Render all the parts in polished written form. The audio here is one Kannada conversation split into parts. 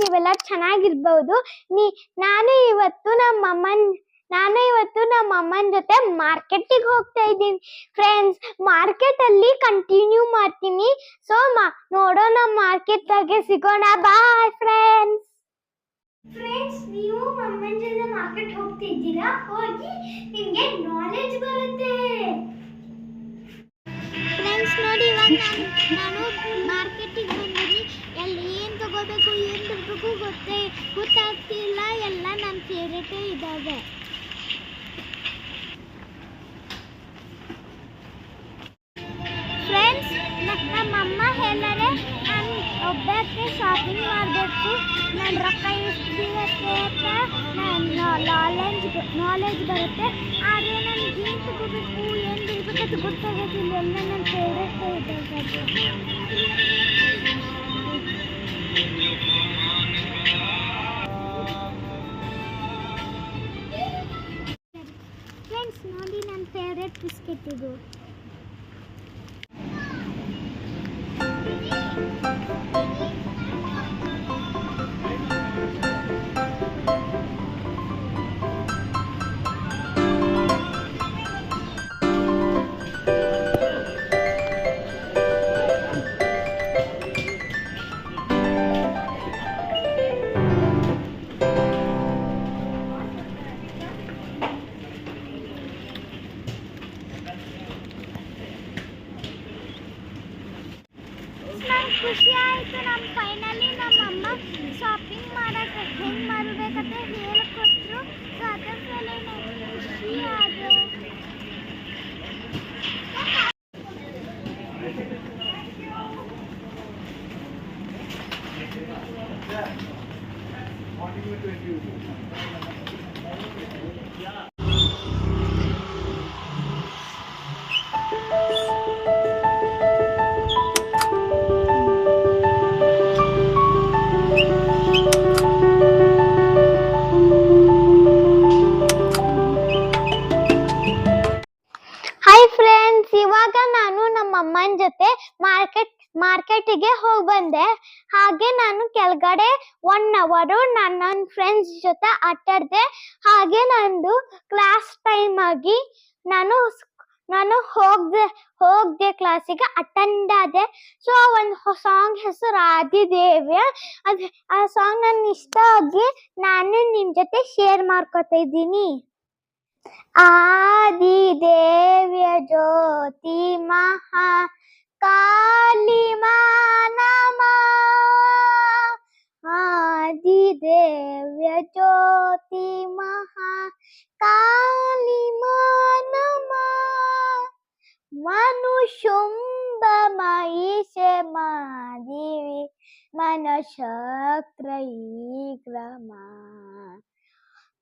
ನೀವೆಲ್ಲ ಚೆನ್ನಾಗಿರ್ಬಹುದು. ನಾನು ಇವತ್ತು ನಮ್ಮ ಅಮ್ಮನ ಜೊತೆ ಮಾರ್ಕೆಟಿಗೆ ಹೋಗ್ತಾ ಇದ್ದೀನಿ ಫ್ರೆಂಡ್ಸ್. ಮಾರ್ಕೆಟ್ ಅಲ್ಲಿ ಕಂಟಿನ್ಯೂ ಮಾಡ್ತೀನಿ. ಸೊ ನೋಡೋಣ, ಮಾರ್ಕೆಟ್ ದಾಗೆ ಸಿಗೋಣ. Bye friends. ನೀವು ಅಮ್ಮನ ಜೊತೆ ಮಾರ್ಕೆಟ್ ಹೋಗ್ತಿದ್ದೀರಾ? ಹೋಗಿ ನಿಮ್ಗೆ ನಾಲೆಜ್ ಬರುತ್ತೆ. ಫ್ರೆಂಡ್ಸ್ ನೋಡಿ, ಇವಾಗ ನಾನು ಮಾರ್ಕೆಟಿಗೆ ಬಂದಿದ್ದೀನಿ. ಎಲ್ಲಿ ಏನು ತಗೋಬೇಕು, ಏನು ಬಿಡಬೇಕು ಗೊತ್ತಾಗ್ತಿಲ್ಲ. ಎಲ್ಲ ನನ್ನ ಫೇವ್ರೇಟೇ ಇದ್ದಾವೆ. ಫ್ರೆಂಡ್ಸ್, ನಮ್ಮಮ್ಮ ಹೇಳಿದ್ರೆ ನಾನು ಒಬ್ಬಕ್ಕೆ ಶಾಪಿಂಗ್ ಮಾಡಬೇಕು, ನನ್ನ ರೊಕ್ಕ ಎಷ್ಟು ಬೀಳುತ್ತೆ ಅಂತ ನಾಲೆಜ್ ಬರುತ್ತೆ. ಆದರೆ ನನಗೆ ಏನು ತಗೋಬೇಕು, ಏನು ಬಿಡಬೇಕಂತ ಗೊತ್ತಾಗೋದಿಲ್ಲ. ಎಲ್ಲ ನನ್ನ ಫೇವ್ರೇಟ್ ಇದ್ದಾವೆ. ಫ್ರೆಂಡ್ಸ್ ನೋಡಿ, ನನ್ನ ಫೇವ್ರೇಟ್ ಬಿಸ್ಕೆಟ್ ಇದು. ಖುಷಿ ಆಯಿತು. ಫೈನಲಿ ನಮ್ಮಮ್ಮ ಶಾಪಿಂಗ್ ಮಾಡೋಕ್ಕೆ ಹೆಂಗೆ ಮಾಡಬೇಕಂತ ಹೇಳಿಕೊಟ್ರು. ಸೊ ಅದರ ಮೇಲೆ ನನಗೆ ಖುಷಿ ಆಯಿತು. ಹಾಯ್ ಫ್ರೆಂಡ್ಸ್, ಇವಾಗ ನಾನು ನಮ್ಮ ಅಮ್ಮನ ಜೊತೆ ಮಾರ್ಕೆಟಿಗೆ ಹೋಗಿ ಬಂದೆ. ಹಾಗೆ ನಾನು ಕೆಳಗಡೆ 1 ಅವರ್ ನನ್ನ ಫ್ರೆಂಡ್ಸ್ ಜೊತೆ ಆಟಾಡಿದೆ. ಹಾಗೆ ನಂದು ಕ್ಲಾಸ್ ಟೈಮ್ ಆಗಿ ನಾನು ಹೋಗ್ದೆ ಕ್ಲಾಸಿಗೆ ಅಟೆಂಡ್ ಆದೆ. ಸೊ ಒಂದು ಸಾಂಗ್ ಹೆಸರು ಆದಿದೇವ್ಯ. ಆ ಸಾಂಗ್ ನನ್ಗೆ ಇಷ್ಟ ಆಗಿ ನಾನು ನಿಮ್ಮ ಜೊತೆ ಶೇರ್ ಮಾಡ್ಕೊತಾ ಇದ್ದೀನಿ. ಆದಿದೇವ್ಯ ಜ್ಯೋತಿ ಮಹಾ ಕಾಳಿ ನಮಃ. ಆದಿದೇವ್ಯ ಜ್ಯೋತಿ ಮಹಾ ಕಾಳಿ ನಮಃ. ಮನುಶುಂಭ ಮಹಿಷ ಮಾದೇವಿ ಮನಶಕ್ರೈಗ್ರಮ.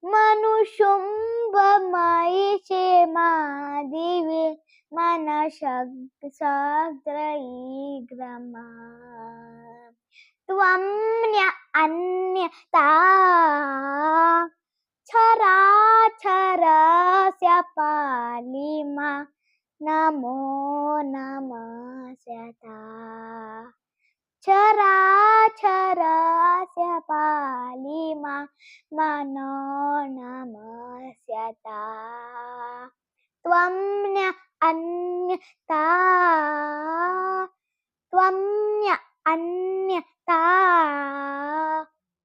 ಮನುಶುಂಭ ಮಹಿಷ ಮಾದೇವಿ ಮನಶಕ್ರೈಗ್ರಮ. ತ್ವಮ್ನ್ಯ ಅನ್ಯತಾ ಚರಾಚರಸ್ಯ ಪಾಲಿಮ ನಮೋ ನಮಸ್ಯತಾ. ಚರಾಚರಸ್ಯ ಪಾಲಿಮ ಮನೋ ನಮಸ್ಯತಾ. ತ್ವಮ್ನ್ಯ ಅನ್ಯತಾ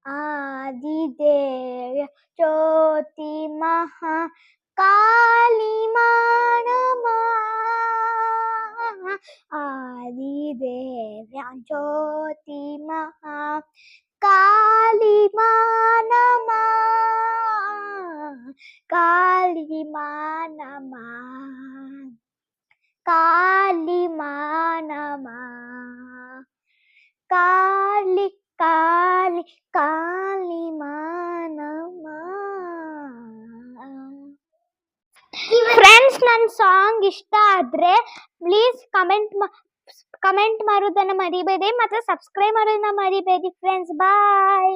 ಆದಿದೇವ್ಯ ಜ್ಯೋತಿ ಮಹಾ ಕಾಳಿ ನಮಃ. ಆದಿದೇವ್ಯ ಜ್ಯೋತಿ ಮಹಾ ಕಾಳಿ ನಮಃ. ಕಾಳಿ ನಮಃ. ಕಾಳಿ ನಮಃ. ಕಾಳಿ ಕಾಳಿ ಕಾಳಿ ನಮಃ. ಫ್ರೆಂಡ್ಸ್, ನನ್ನ ಸಾಂಗ್ ಇಷ್ಟ ಆದ್ರೆ ಪ್ಲೀಸ್ ಕಮೆಂಟ್ ಮಾಡೋದನ್ನ ಮರಿಬೇಡಿ, ಮತ್ತೆ ಸಬ್ಸ್ಕ್ರೈಬ್ ಮಾಡೋದನ್ನ ಮರಿಬೇಡಿ ಫ್ರೆಂಡ್ಸ್. ಬಾಯ್.